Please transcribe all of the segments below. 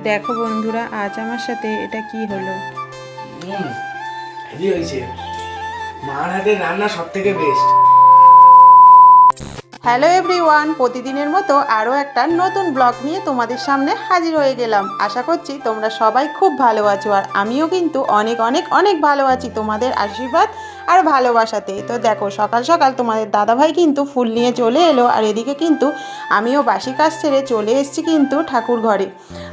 দেখো বন্ধুরা, আজ আমার সাথে এটা কি হলো। হেভি হয়েছে। মার হাতের রান্না সব থেকে বেস্ট। হ্যালো এভরিওয়ান, প্রতিদিনের মতো আরও একটা নতুন ব্লগ নিয়ে তোমাদের সামনে হাজির হয়ে গেলাম। আশা করছি তোমরা সবাই খুব ভালো আছো, আর আমিও কিন্তু অনেক অনেক অনেক ভালো আছি তোমাদের আশীর্বাদ আর ভালোবাসাতে। তো দেখো, সকাল সকাল তোমাদের দাদাভাই কিন্তু ফুল নিয়ে চলে এলো, আর এদিকে কিন্তু আমিও বাসি কাজ ছেড়ে চলে এসেছি কিন্তু ঠাকুর ঘরে।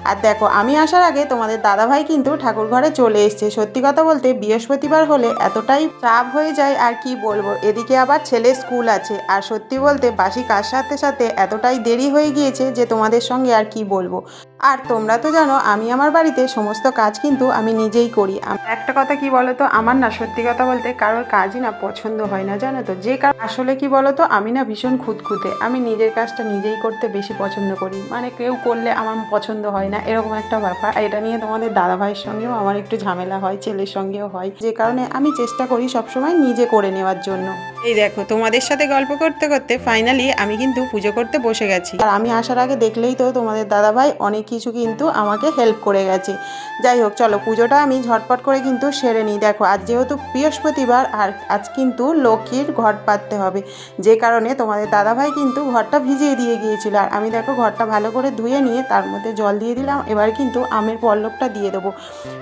আর দেখো, আমি আসার আগে তোমাদের দাদাভাই কিন্তু ঠাকুর ঘরে চলে এসছে। সত্যি কথা বলতে বৃহস্পতিবার হলে এতটাই চাপ হয়ে যায় আর কি বলবো। এদিকে আবার ছেলে স্কুল আছে, আর সত্যি বলতে বাসি কাজ সাথে সাথে এতটাই দেরি হয়ে গিয়েছে যে তোমাদের সঙ্গে আর কি বলবো। আর তোমরা তো জানো আমি আমার বাড়িতে সমস্ত কাজ কিন্তু আমি নিজেই করি। একটা কথা কি বলো তো, আমার না সত্যি কথা বলতে কারোর কাজই না পছন্দ হয় না, জানো তো। যে কারণ আসলে কি বলো তো, আমি না ভীষণ খুঁতখুঁতে, আমি নিজের কাজটা নিজেই করতে বেশি পছন্দ করি। মানে কেউ করলে আমার পছন্দ হয় না, এরকম একটা ব্যাপার। এটা নিয়ে তোমাদের দাদাভাইয়ের সঙ্গেও আমার একটু ঝামেলা হয়, ছেলের সঙ্গেও হয়, যে কারণে আমি চেষ্টা করি সবসময় নিজে করে নেওয়ার জন্য। এই দেখো, তোমাদের সাথে গল্প করতে করতে ফাইনালি আমি কিন্তু পুজো করতে বসে গেছি। আর আমি আসার আগে দেখলেই তো তোমাদের দাদাভাই অনেক কিছু কিন্তু আমাকে হেল্প করে গেছে। যাই হোক, চলো পুজোটা আমি ঝটপট করে কিন্তু সেরে নিই। দেখো, আজ যেহেতু বৃহস্পতিবার, আর আজ কিন্তু লক্ষ্মীর ঘট পাততে হবে, যে কারণে তোমাদের দাদাভাই কিন্তু ঘরটা ভিজিয়ে দিয়ে গিয়েছিল। আর আমি দেখো ঘরটা ভালো করে ধুয়ে নিয়ে তার মধ্যে জল দিয়ে দিলাম। এবার কিন্তু আমের পল্লবটা দিয়ে দেবো।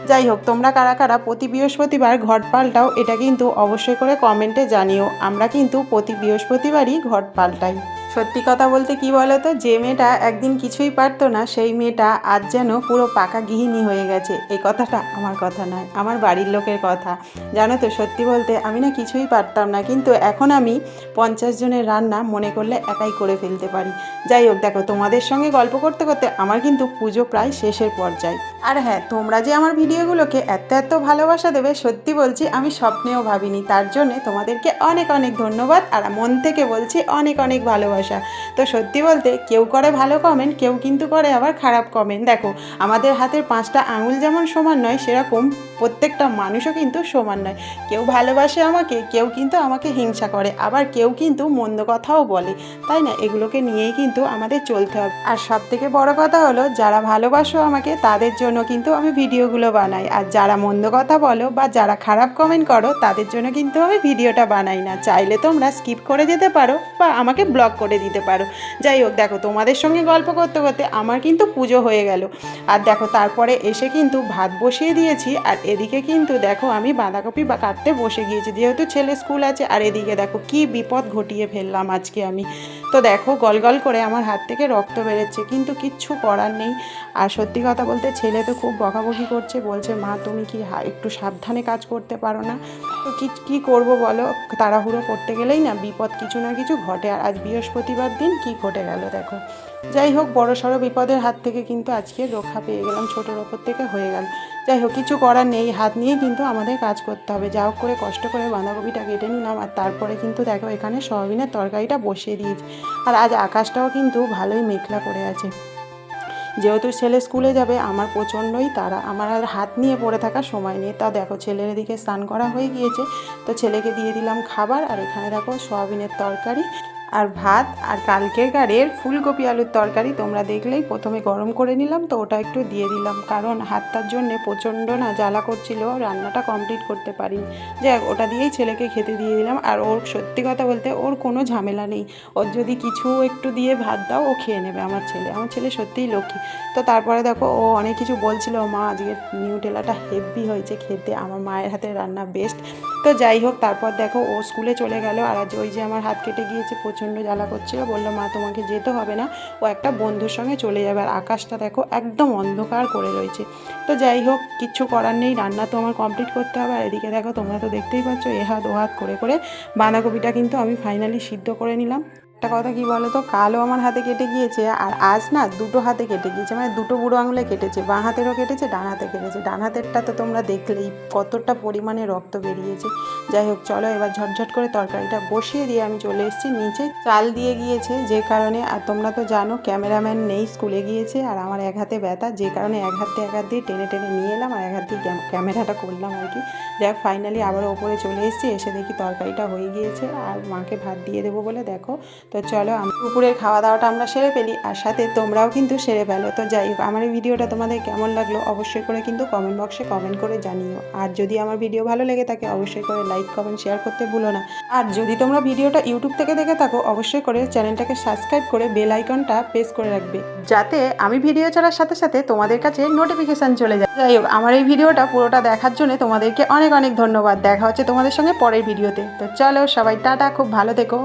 যাই হোক, তোমরা কারা কারা প্রতি বৃহস্পতিবার ঘট পাল্টাও, এটা কিন্তু অবশ্যই করে কমেন্টে জানিও। আমরা কিন্তু প্রতি বৃহস্পতিবারই ঘট পাল্টাই। সত্যি কথা বলতে কি বলো তো, যে মেয়েটা একদিন কিছুই পারতো না, সেই মেয়েটা আজ যেন পুরো পাকা গৃহিণী হয়ে গেছে। এই কথাটা আমার কথা নয়, আমার বাড়ির লোকের কথা। জানো তো, সত্যি বলতে আমি না কিছুই পারতাম না, কিন্তু এখন আমি 50 জনের রান্না মনে করলে একাই করে ফেলতে পারি। যাই হোক, দেখো তোমাদের সঙ্গে গল্প করতে করতে আমার কিন্তু পুজো প্রায় শেষের পর্যায়ে। আর হ্যাঁ, তোমরা যে আমার ভিডিওগুলোকে এত এত ভালোবাসা দেবে, সত্যি বলছি আমি স্বপ্নেও ভাবিনি। তার জন্যে তোমাদেরকে অনেক অনেক ধন্যবাদ, আর মন থেকে বলছি অনেক অনেক ভালোবাসা। তো সত্যি বলতে কেউ করে ভালো কমেন্ট, কেউ কিন্তু করে আবার খারাপ কমেন্ট। দেখো, আমাদের হাতের 5টা আঙুল যেমন সমান নয়, সেরকম প্রত্যেকটা মানুষও কিন্তু সমান নয়। কেউ ভালোবাসে আমাকে, কেউ কিন্তু আমাকে হিংসা করে, আবার কেউ কিন্তু মন্দ কথাও বলে, তাই না? এগুলোকে নিয়েই কিন্তু আমাদের চলতে হবে। আর সব থেকে বড় কথা হলো, যারা ভালোবাসো আমাকে তাদের জন্য কিন্তু আমি ভিডিওগুলো বানাই, আর যারা মন্দ কথা বলো বা যারা খারাপ কমেন্ট করো তাদের জন্য কিন্তু আমি ভিডিওটা বানাই না। চাইলে তোমরা স্কিপ করে যেতে পারো বা আমাকে ব্লক করে দিতে পারো। যাই হোক, দেখো তোমাদের সঙ্গে গল্প করতে করতে আমার কিন্তু পুজো হয়ে গেল। আর দেখো তারপরে এসে কিন্তু ভাত বসিয়ে দিয়েছি, আর এদিকে কিন্তু দেখো আমি বাঁধাকপি কাটতে বসে গিয়েছি, যেহেতু ছেলে স্কুল আছে। আর এদিকে দেখো কি বিপদ ঘটিয়ে ফেললাম আজকে আমি। তো দেখো, গলগল করে আমার হাত থেকে রক্ত বেরোচ্ছে, কিন্তু কিচ্ছু করার নেই। আর সত্যি কথা বলতে ছেলে তো খুব বকাবকি করছে, বলছে মা তুমি কি একটু সাবধানে কাজ করতে পারো না? তো কী করবো বলো, তাড়াহুড়ো করতে গেলেই না বিপদ কিছু না কিছু ঘটে। আর আজ বৃহস্পতিবার দিন কি ঘটে গেল দেখো। যাই হোক, বড় সড়ো বিপদের হাত থেকে কিন্তু আজকে রক্ষা পেয়ে গেলাম, ছোটোর ওপর থেকে হয়ে গেল। যাই হোক, কিছু করার নেই, হাত নিয়ে কিন্তু আমাদের কাজ করতে হবে। যা হোক করে কষ্ট করে বাঁধাকপিটা কেটে নিলাম, আর তারপরে কিন্তু দেখো এখানে সয়াবিনের তরকারিটা বসিয়ে দিয়েছি। আর আজ আকাশটাও কিন্তু ভালোই মেঘলা করে আছে। যেহেতু ছেলে স্কুলে যাবে, আমার প্রচণ্ডই তাড়া, আমার আর হাত নিয়ে পড়ে থাকার সময় নেই। তা দেখো ছেলের এদিকে স্নান করা হয়ে গিয়েছে, তো ছেলেকে দিয়ে দিলাম খাবার। আর এখানে দেখো সয়াবিনের তরকারি আর ভাত, আর কালকেকারের ফুলকপি আলুর তরকারি তোমরা দেখলেই, প্রথমে গরম করে নিলাম, তো ওটা একটু দিয়ে দিলাম, কারণ হাতটার জন্যে প্রচণ্ড না জ্বালা করছিল, রান্নাটা কমপ্লিট করতে পারিনি। যাই ওটা দিয়েই ছেলেকে খেতে দিয়ে দিলাম। আর ওর সত্যি কথা বলতে ওর কোনো ঝামেলা নেই, ওর যদি কিছু একটু দিয়ে ভাত দাও ও খেয়ে নেবে। আমার ছেলে সত্যিই লক্ষ্মী। তো তারপরে দেখো ও অনেক কিছু বলছিল, মা আজকে নিউটেলাটা হেভি হয়েছে খেতে, আমার মায়ের হাতের রান্না বেস্ট। তো যাই হোক, তারপর দেখো ও স্কুলে চলে গেল। আর আজ ওই যে আমার হাত কেটে গিয়েছে, প্রচণ্ড জ্বালা করছিল, বললো মা তোমাকে যেতে হবে না, ও একটা বন্ধুর সঙ্গে চলে যাবে। আর আকাশটা দেখো একদম অন্ধকার করে রয়েছে। তো যাই হোক, কিচ্ছু করার নেই, রান্না তো আমার কমপ্লিট করতে হবে। আর এদিকে দেখো তোমরা তো দেখতেই পাচ্ছ, এ হাত ও হাত করে করে বাঁধাকপিটা কিন্তু আমি ফাইনালি সিদ্ধ করে নিলাম। একটা কথা কি বলো তো, কালও আমার হাতে কেটে গিয়েছে, আর আজ না দুটো হাতে কেটে গিয়েছে, মানে দুটো বুড়ো আঙুলে কেটেছে, বাঁ হাতেরও কেটেছে, ডান হাতে কেটেছে। ডান হাতেরটা তো তোমরা দেখলেই কতটা পরিমাণে রক্ত বেরিয়েছে। যাই হোক, চলো এবার ঝটঝট করে তরকারিটা বসিয়ে দিয়ে আমি চলে এসেছি নিচে। চাল দিয়ে গিয়েছে যে কারণে, আর তোমরা তো জানো ক্যামেরাম্যান নেই, স্কুলে গিয়েছে, আর আমার এক হাতে ব্যথা, যে কারণে এক হাত দিয়ে টেনে টেনে নিয়ে এলাম, আর এক হাত দিয়ে ক্যামেরাটা করলাম আর কি। দেখ ফাইনালি আবার ওপরে চলে এসেছি, এসে দেখি তরকারিটা হয়ে গিয়েছে, আর মাকে ভাত দিয়ে দেবো বলে দেখো তো চলো আমি দুপুরের খাওয়া দাওয়াটা আমরা সেরে ফেলি, আর সাথে তোমরাও কিন্তু সেরে ফেলো। তো যাই হোক, আমার এই ভিডিওটা তোমাদের কেমন লাগলো অবশ্যই করে কিন্তু কমেন্ট বক্সে কমেন্ট করে জানিও। আর যদি আমার ভিডিও ভালো লেগে থাকে অবশ্যই করে লাইক কমেন্ট শেয়ার করতে ভুলো না। আর যদি তোমরা ভিডিওটা ইউটিউব থেকে দেখে থাকো অবশ্যই করে চ্যানেলটাকে সাবস্ক্রাইব করে বেল আইকনটা প্রেস করে রাখবে, যাতে আমি ভিডিও ছাড়ার সাথে সাথে তোমাদের কাছে নোটিফিকেশান চলে যায়। যাই হোক, আমার এই ভিডিওটা পুরোটা দেখার জন্য তোমাদেরকে অনেক অনেক ধন্যবাদ। দেখা হচ্ছে তোমাদের সঙ্গে পরের ভিডিওতে। তো চলো সবাই টাটা, খুব ভালো থেকো।